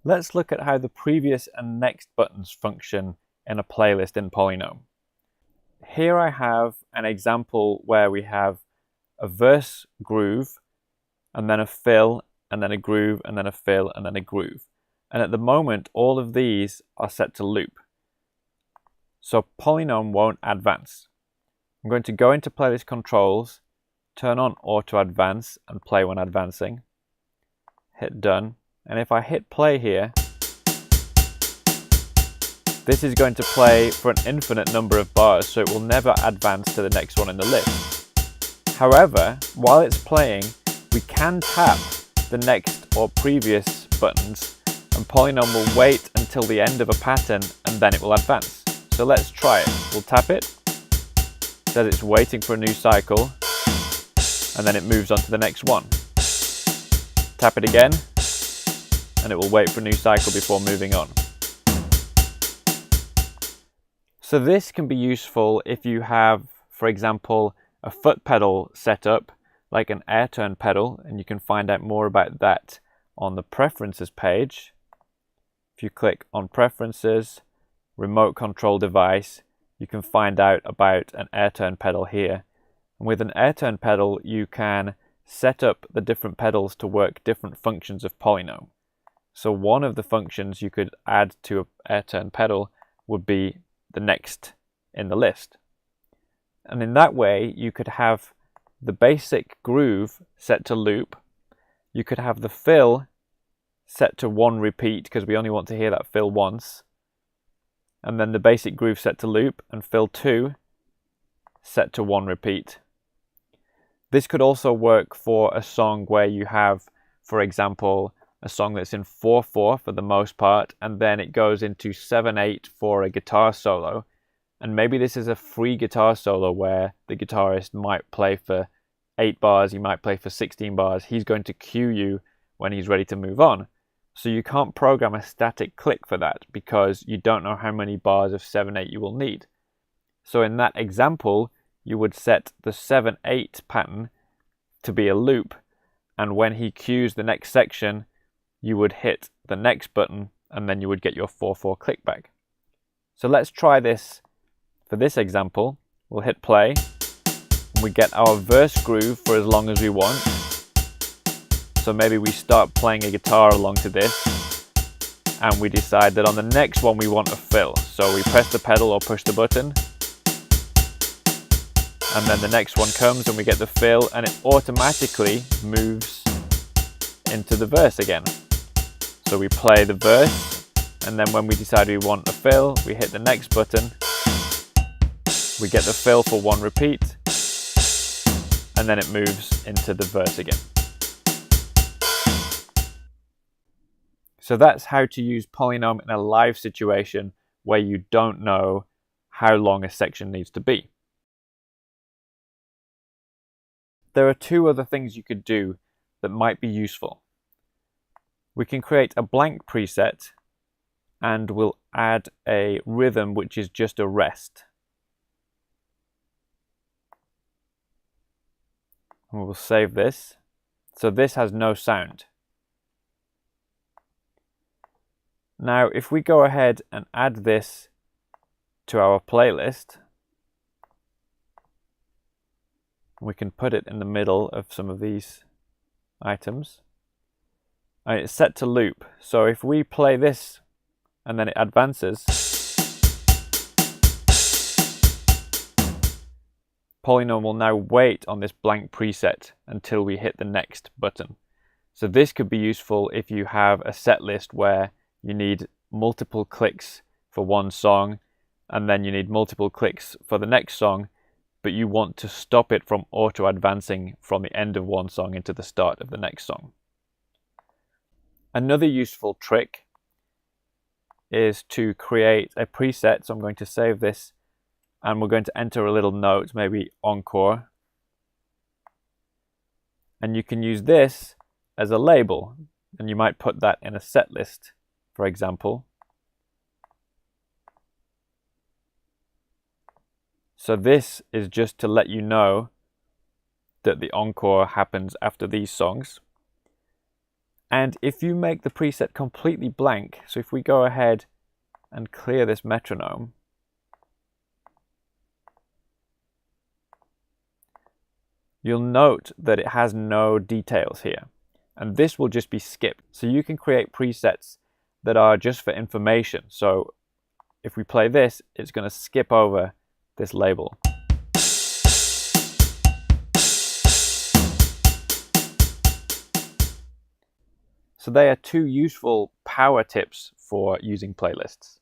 Let's look at how the previous and next buttons function in a playlist in PolyNome. Here I have an example where we have a verse groove, and then a fill, and then a groove, and then a fill, and then a groove. And at the moment, all of these are set to loop. So PolyNome won't advance. I'm going to go into playlist controls, turn on auto advance and play when advancing, hit done, and if I hit play here, this is going to play for an infinite number of bars, so it will never advance to the next one in the list. However, while it's playing, we can tap the next or previous buttons, and PolyNome will wait until the end of a pattern and then it will advance. So let's try it. We'll tap it, says it's waiting for a new cycle, and then it moves on to the next one. Tap it again, and it will wait for a new cycle before moving on. So this can be useful if you have, for example, a foot pedal set up, like an air turn pedal, and you can find out more about that on the Preferences page. If you click on Preferences, Remote Control Device, you can find out about an air turn pedal here. And with an air turn pedal, you can set up the different pedals to work different functions of PolyNome. So one of the functions you could add to an air turn pedal would be the next in the list. And in that way, you could have the basic groove set to loop. You could have the fill set to 1 repeat, because we only want to hear that fill once. And then the basic groove set to loop, and fill 2 set to 1 repeat. This could also work for a song where you have, for example, a song that's in 4/4 for the most part, and then it goes into 7/8 for a guitar solo. And maybe this is a free guitar solo where the guitarist might play for 8 bars, he might play for 16 bars. He's going to cue you when he's ready to move on. So you can't program a static click for that because you don't know how many bars of 7/8 you will need. So in that example, you would set the 7/8 pattern to be a loop, and when he cues the next section, you would hit the next button, and then you would get your 4/4 click back. So let's try this. For this example, we'll hit play, and we get our verse groove for as long as we want. So maybe we start playing a guitar along to this, and we decide that on the next one we want a fill. So we press the pedal or push the button, and then the next one comes and we get the fill, and it automatically moves into the verse again. So we play the verse, and then when we decide we want a fill, we hit the next button, we get the fill for 1 repeat, and then it moves into the verse again. So that's how to use PolyNome in a live situation where you don't know how long a section needs to be. There are 2 other things you could do that might be useful. We can create a blank preset, and we'll add a rhythm which is just a rest. And we'll save this. So this has no sound. Now, if we go ahead and add this to our playlist, we can put it in the middle of some of these items. And it's set to loop. So if we play this and then it advances, PolyNome will now wait on this blank preset until we hit the next button. So this could be useful if you have a set list where you need multiple clicks for one song, and then you need multiple clicks for the next song, but you want to stop it from auto-advancing from the end of one song into the start of the next song. Another useful trick is to create a preset. So I'm going to save this, and we're going to enter a little note, maybe encore. And you can use this as a label, and you might put that in a set list, for example. So this is just to let you know that the encore happens after these songs. And if you make the preset completely blank, so if we go ahead and clear this metronome, you'll note that it has no details here. And this will just be skipped. So you can create presets that are just for information. So if we play this, it's going to skip over this label. So they are two useful power tips for using playlists.